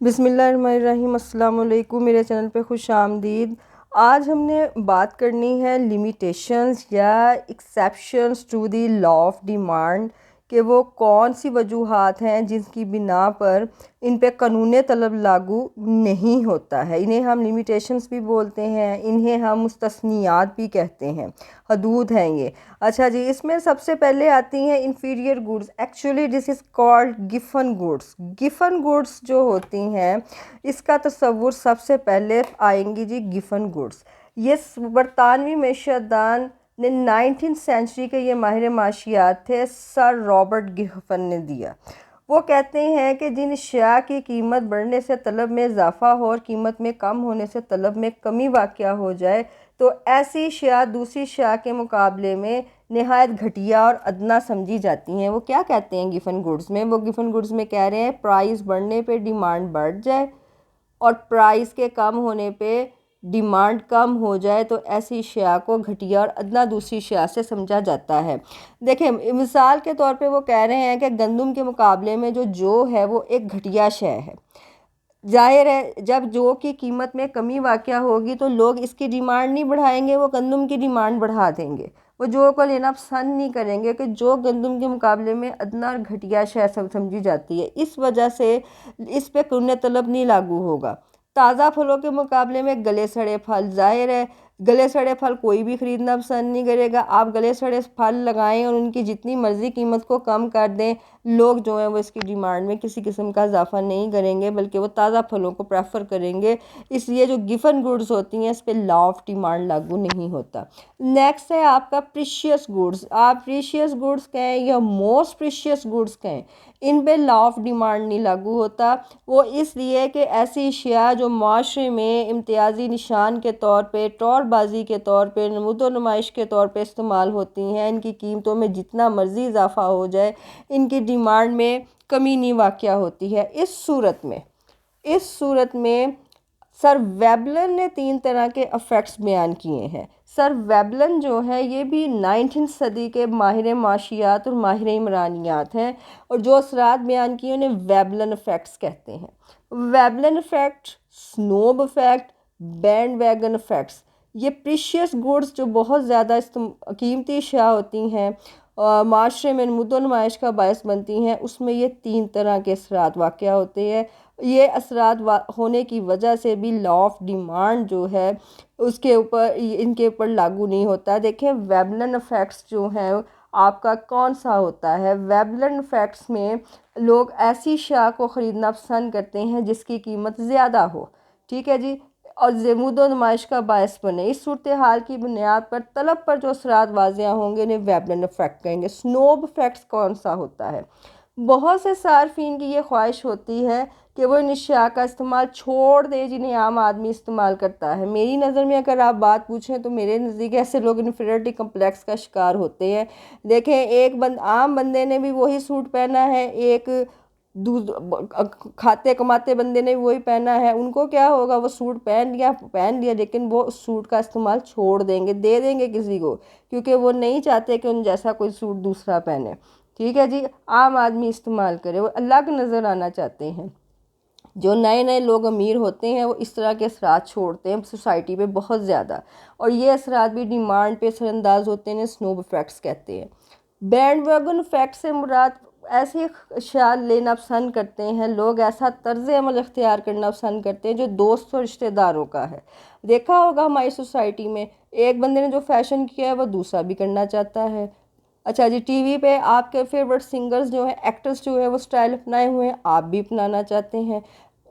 بسم اللہ الرحمن الرحیم۔ السلام علیکم، میرے چینل پہ خوش آمدید۔ آج ہم نے بات کرنی ہے لیمیٹیشنز یا exceptions to the law of demand, کہ وہ کون سی وجوہات ہیں جن کی بنا پر ان پہ قانون طلب لاگو نہیں ہوتا ہے۔ انہیں ہم لیمیٹیشنز بھی بولتے ہیں، انہیں ہم مستثنیات بھی کہتے ہیں، حدود ہیں یہ۔ اچھا جی، اس میں سب سے پہلے آتی ہیں inferior goods. Actually this is called Giffen goods. Giffen goods جو ہوتی ہیں اس کا تصور سب سے پہلے آئیں گی جی گفن گوڈز۔ یہ برطانوی معیشت دان نے 19 سینچری کے یہ ماہر معاشیات تھے، سر رابرٹ گفن نے دیا۔ وہ کہتے ہیں کہ جن اشیاء کی قیمت بڑھنے سے طلب میں اضافہ ہو اور قیمت میں کم ہونے سے طلب میں کمی واقع ہو جائے تو ایسی اشیاء دوسری اشیاء کے مقابلے میں نہایت گھٹیا اور ادنا سمجھی جاتی ہیں۔ وہ کیا کہتے ہیں گفن گوڈز میں؟ وہ گفن گوڈز میں کہہ رہے ہیں پرائز بڑھنے پہ ڈیمانڈ بڑھ جائے اور پرائز کے کم ہونے پہ ڈیمانڈ کم ہو جائے تو ایسی اشیاء کو گھٹیا اور ادنا دوسری اشیاء سے سمجھا جاتا ہے۔ دیکھیں مثال کے طور پہ وہ کہہ رہے ہیں کہ گندم کے مقابلے میں جو ہے وہ ایک گھٹیا شے ہے۔ ظاہر ہے جب جو کی قیمت میں کمی واقع ہوگی تو لوگ اس کی ڈیمانڈ نہیں بڑھائیں گے، وہ گندم کی ڈیمانڈ بڑھا دیں گے۔ وہ جو کو لینا پسند نہیں کریں گے کہ جو گندم کے مقابلے میں ادنا اور گھٹیا شے سمجھی جاتی ہے۔ اس وجہ سے اس پہ قانون طلب نہیں لاگو ہوگا۔ تازہ پھلوں کے مقابلے میں گلے سڑے پھل، ظاہر ہے گلے سڑے پھل کوئی بھی خریدنا پسند نہیں کرے گا۔ آپ گلے سڑے پھل لگائیں اور ان کی جتنی مرضی قیمت کو کم کر دیں، لوگ جو ہیں وہ اس کی ڈیمانڈ میں کسی قسم کا اضافہ نہیں کریں گے بلکہ وہ تازہ پھلوں کو پریفر کریں گے۔ اس لیے جو گفن گوڈز ہوتی ہیں اس پہ لا آف ڈیمانڈ لاگو نہیں ہوتا۔ نیکسٹ ہے آپ کا پریشیس گوڈز۔ آپ پریشیس گوڈز کہیں یا موسٹ پریشیس گوڈز کہیں، ان پہ لا آف ڈیمانڈ نہیں لاگو ہوتا۔ وہ اس لیے کہ ایسی اشیاء جو معاشرے میں امتیازی نشان کے طور پہ، ٹور بازی کے طور پہ، نمود و نمائش کے طور پہ استعمال ہوتی ہیں، ان کی قیمتوں میں جتنا مرضی اضافہ ہو جائے ان کی ڈیمانڈ میں کمی نہیں واقع ہوتی ہے۔ اس صورت میں سر ویبلن نے 3 طرح کے افیکٹس بیان کیے ہیں۔ سر ویبلن جو ہے یہ بھی 19 صدی کے ماہر معاشیات اور ماہر عمرانیات ہیں، اور جو اثرات بیان کیے انہیں ویبلن افیکٹس کہتے ہیں۔ Veblen effect, snob effect, bandwagon effects, یہ پریشیس گوڈز جو بہت زیادہ قیمتی اشیاء ہوتی ہیں، معاشرے میں نمود و نمائش کا باعث بنتی ہیں، اس میں یہ 3 طرح کے اثرات واقع ہوتے ہیں۔ یہ اثرات ہونے کی وجہ سے بھی لا آف ڈیمانڈ جو ہے اس کے اوپر ان کے اوپر لاگو نہیں ہوتا۔ دیکھیں ویبلن افیکٹس جو ہیں آپ کا کون سا ہوتا ہے؟ ویبلن افیکٹس میں لوگ ایسی اشیاء کو خریدنا پسند کرتے ہیں جس کی قیمت زیادہ ہو، ٹھیک ہے جی، اور نمود و نمائش کا باعث بنے۔ اس صورتحال کی بنیاد پر طلب پر جو اثرات واضح ہوں گے انہیں ویبلن افیکٹ کہیں گے۔ سنوب افیکٹس کون سا ہوتا ہے؟ بہت سے صارفین کی یہ خواہش ہوتی ہے کہ وہ ان اشیاء کا استعمال چھوڑ دے جنہیں عام آدمی استعمال کرتا ہے۔ میری نظر میں اگر آپ بات پوچھیں تو میرے نزدیک ایسے لوگ انفیریٹی کمپلیکس کا شکار ہوتے ہیں۔ دیکھیں ایک عام بندے نے بھی وہی سوٹ پہنا ہے، ایک کھاتے کماتے بندے نے بھی وہی پہنا ہے، ان کو کیا ہوگا؟ وہ سوٹ پہن لیا لیکن وہ اس سوٹ کا استعمال چھوڑ دیں گے، دے دیں گے کسی کو، کیونکہ وہ نہیں چاہتے کہ ان جیسا کوئی سوٹ دوسرا پہنے، ٹھیک ہے جی، عام آدمی استعمال کرے، وہ الگ نظر آنا چاہتے ہیں۔ جو نئے لوگ امیر ہوتے ہیں وہ اس طرح کے اثرات چھوڑتے ہیں سوسائٹی پہ بہت زیادہ، اور یہ اثرات بھی ڈیمانڈ پہ اثر انداز ہوتے ہیں، سنوب افیکٹس کہتے ہیں۔ بینڈ ویگن افیکٹ سے مراد ایسی اشیاء لینا پسند کرتے ہیں لوگ، ایسا طرز عمل اختیار کرنا پسند کرتے ہیں جو دوست اور رشتہ داروں کا ہے۔ دیکھا ہوگا ہماری سوسائٹی میں ایک بندے نے جو فیشن کیا ہے وہ دوسرا بھی کرنا چاہتا ہے۔ اچھا جی، ٹی وی پہ آپ کے فیورٹ سنگرز جو ہیں، ایکٹرز جو ہیں، وہ سٹائل اپنائے ہوئے ہیں، آپ بھی اپنانا چاہتے ہیں۔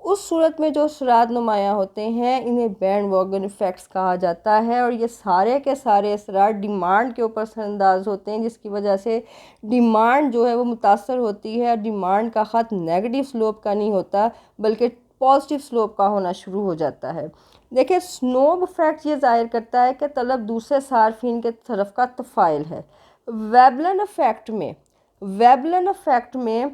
اس صورت میں جو اثرات نمایاں ہوتے ہیں انہیں بینڈ ویگن افیکٹس کہا جاتا ہے، اور یہ سارے کے سارے اثرات ڈیمانڈ کے اوپر اثر انداز ہوتے ہیں، جس کی وجہ سے ڈیمانڈ جو ہے وہ متاثر ہوتی ہے۔ ڈیمانڈ کا خط نیگیٹو سلوپ کا نہیں ہوتا بلکہ پازیٹیو سلوپ کا ہونا شروع ہو جاتا ہے۔ دیکھیں سنوب افیکٹ یہ ظاہر کرتا ہے کہ طلب دوسرے صارفین کے طرف کا تفاعل ہے۔ ویبلن افیکٹ میں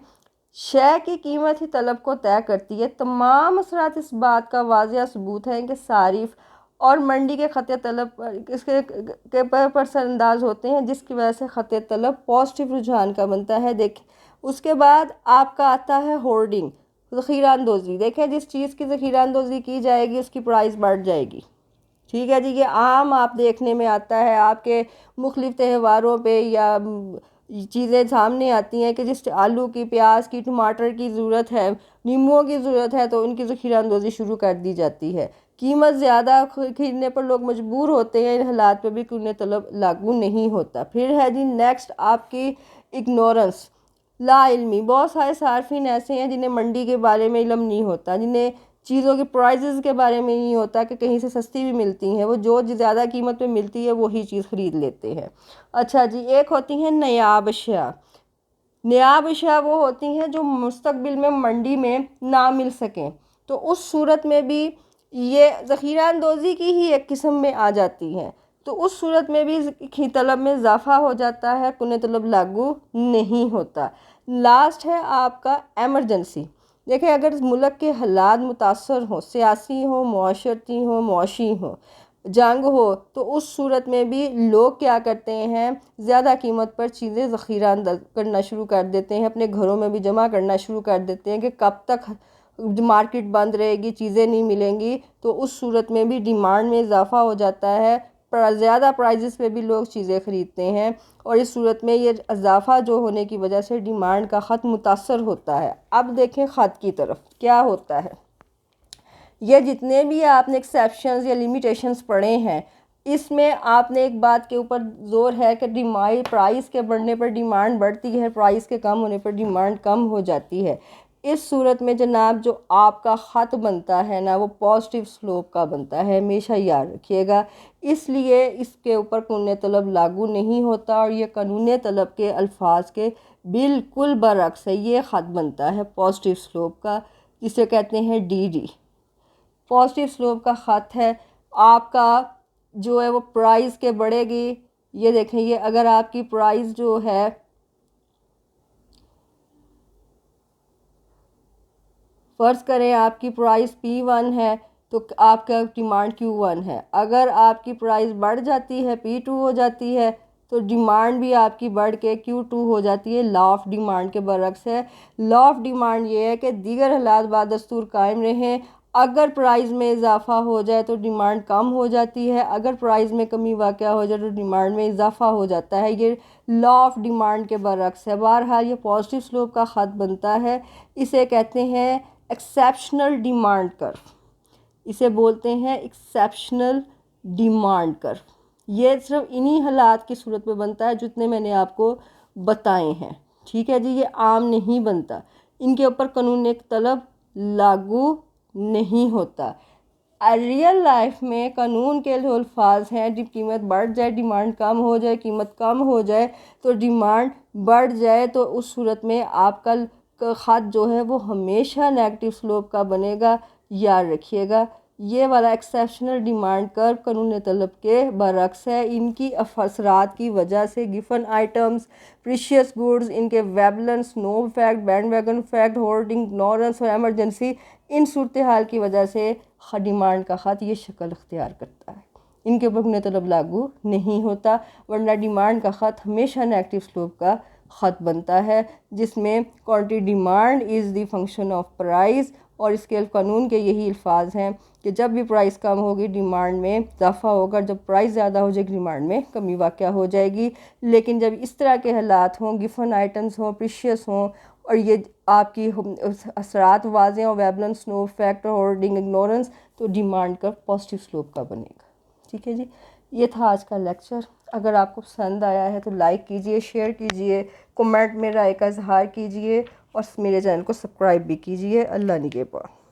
شے کی قیمت ہی طلب کو طے کرتی ہے۔ تمام اثرات اس بات کا واضح ثبوت ہیں کہ صارف اور منڈی کے خط طلب اس کے پر اثر انداز ہوتے ہیں، جس کی وجہ سے خط طلب پازیٹیو رجحان کا بنتا ہے۔ دیکھیں اس کے بعد آپ کا آتا ہے ہورڈنگ۔ ذخیرہ اندوزی، دیکھیں جس چیز کی ذخیرہ اندوزی کی جائے گی اس کی پرائس بڑھ جائے گی، ٹھیک ہے جی۔ یہ عام آپ دیکھنے میں آتا ہے آپ کے مختلف تہواروں پہ، یا چیزیں سامنے آتی ہیں کہ جس آلو کی، پیاز کی، ٹماٹر کی ضرورت ہے، نیمبوؤں کی ضرورت ہے، تو ان کی ذخیرہ اندوزی شروع کر دی جاتی ہے۔ قیمت زیادہ خریدنے پر لوگ مجبور ہوتے ہیں، ان حالات پہ بھی قانون طلب لاگو نہیں ہوتا۔ پھر ہے جی نیکسٹ آپ کی اگنورنس، لا علمی۔ بہت سارے صارفین ایسے ہیں جنہیں منڈی کے بارے میں علم نہیں ہوتا، جنہیں چیزوں کے پرائزز کے بارے میں نہیں ہوتا کہ کہیں سے سستی بھی ملتی ہیں، وہ جو زیادہ قیمت پہ ملتی ہے وہی چیز خرید لیتے ہیں۔ اچھا جی، ایک ہوتی ہیں نایاب اشیاء۔ نایاب اشیاء وہ ہوتی ہیں جو مستقبل میں منڈی میں نہ مل سکیں، تو اس صورت میں بھی یہ ذخیرہ اندوزی کی ہی ایک قسم میں آ جاتی ہیں، تو اس صورت میں بھی طلب میں اضافہ ہو جاتا ہے، قانون طلب لاگو نہیں ہوتا۔ لاسٹ ہے آپ کا ایمرجنسی۔ دیکھیں اگر ملک کے حالات متاثر ہوں، سیاسی ہوں، معاشرتی ہوں، معاشی ہوں، جنگ ہو، تو اس صورت میں بھی لوگ کیا کرتے ہیں، زیادہ قیمت پر چیزیں ذخیرہ کرنا شروع کر دیتے ہیں، اپنے گھروں میں بھی جمع کرنا شروع کر دیتے ہیں کہ کب تک مارکیٹ بند رہے گی، چیزیں نہیں ملیں گی، تو اس صورت میں بھی ڈیمانڈ میں اضافہ ہو جاتا ہے، زیادہ پرائزز پہ بھی لوگ چیزیں خریدتے ہیں، اور اس صورت میں یہ اضافہ جو ہونے کی وجہ سے ڈیمانڈ کا خط متاثر ہوتا ہے۔ اب دیکھیں خط کی طرف کیا ہوتا ہے۔ یہ جتنے بھی آپ نے ایکسیپشنز یا لیمیٹیشنز پڑھے ہیں، اس میں آپ نے ایک بات کے اوپر زور ہے کہ پرائز کے بڑھنے پر ڈیمانڈ بڑھتی ہے، پرائز کے کم ہونے پر ڈیمانڈ کم ہو جاتی ہے۔ اس صورت میں جناب جو آپ کا خط بنتا ہے نا، وہ پازیٹیو سلوپ کا بنتا ہے، ہمیشہ یاد رکھیے گا۔ اس لیے اس کے اوپر قانون طلب لاگو نہیں ہوتا، اور یہ قانون طلب کے الفاظ کے بالکل برعکس ہے۔ یہ خط بنتا ہے پازیٹیو سلوپ کا، جسے کہتے ہیں ڈی ڈی۔ پازیٹیو سلوپ کا خط ہے، آپ کا جو ہے وہ پرائز کے بڑھے گی۔ یہ دیکھیں، یہ اگر آپ کی پرائز جو ہے فرض کریں آپ کی پرائز P1 ہے تو آپ کا ڈیمانڈ Q1 ہے، اگر آپ کی پرائز بڑھ جاتی ہے P2 ہو جاتی ہے تو ڈیمانڈ بھی آپ کی بڑھ کے Q2 ہو جاتی ہے۔ لا آف ڈیمانڈ کے برعکس ہے۔ لا آف ڈیمانڈ یہ ہے کہ دیگر حالات بادستور قائم رہیں، اگر پرائز میں اضافہ ہو جائے تو ڈیمانڈ کم ہو جاتی ہے، اگر پرائز میں کمی واقع ہو جائے تو ڈیمانڈ میں اضافہ ہو جاتا ہے۔ یہ لا آف ڈیمانڈ کے برعکس ہے۔ بہرحال یہ پازیٹیو سلوپ کا خط بنتا ہے، اسے کہتے ہیں ایکسیپشنل ڈیمانڈ کرو، اسے بولتے ہیں ایکسیپشنل ڈیمانڈ کرو۔ یہ صرف انہی حالات کی صورت میں بنتا ہے جتنے میں نے آپ کو بتائے ہیں، ٹھیک ہے جی۔ یہ عام نہیں بنتا، ان کے اوپر قانون طلب لاگو نہیں ہوتا۔ ریئل لائف میں قانون کے جو الفاظ ہیں، جب قیمت بڑھ جائے ڈیمانڈ کم ہو جائے، قیمت کم ہو جائے تو ڈیمانڈ بڑھ جائے، تو اس صورت میں آپ کا خط جو ہے وہ ہمیشہ نیگیٹو سلوپ کا بنے گا، یاد رکھیے گا۔ یہ والا ایکسیپشنل ڈیمانڈ کرو قانون طلب کے برعکس ہے۔ ان کی اثرات کی وجہ سے گفن آئٹمز، پریشیس گوڈز، ان کے Veblens, no effect, bandwagon effect, holding, ignorance اور ایمرجنسی، ان صورتحال کی وجہ سے ڈیمانڈ کا خط یہ شکل اختیار کرتا ہے۔ ان کے اوپر قانون طلب لاگو نہیں ہوتا، ورنہ ڈیمانڈ کا خط ہمیشہ نیگیٹو سلوپ کا خط بنتا ہے، جس میں quantity demand is the function of price, اور اس کے قانون کے یہی الفاظ ہیں کہ جب بھی پرائز کم ہوگی ڈیمانڈ میں اضافہ ہوگا، جب پرائز زیادہ ہو جائے گی ڈیمانڈ میں کمی واقع ہو جائے گی۔ لیکن جب اس طرح کے حالات ہوں، گفن آئٹمز ہوں، پریشیس ہوں، اور یہ آپ کی اثرات واضح ہوں، violence, no effect, holding, ignorance, تو ڈیمانڈ کا پازیٹیو سلوپ کا بنے گا، ٹھیک ہے جی۔ یہ تھا آج کا لیکچر۔ اگر آپ کو پسند آیا ہے تو لائک کیجئے، شیئر کیجئے، کمنٹ میں رائے کا اظہار کیجئے، اور میرے چینل کو سبسکرائب بھی کیجئے۔ اللہ نگہبان۔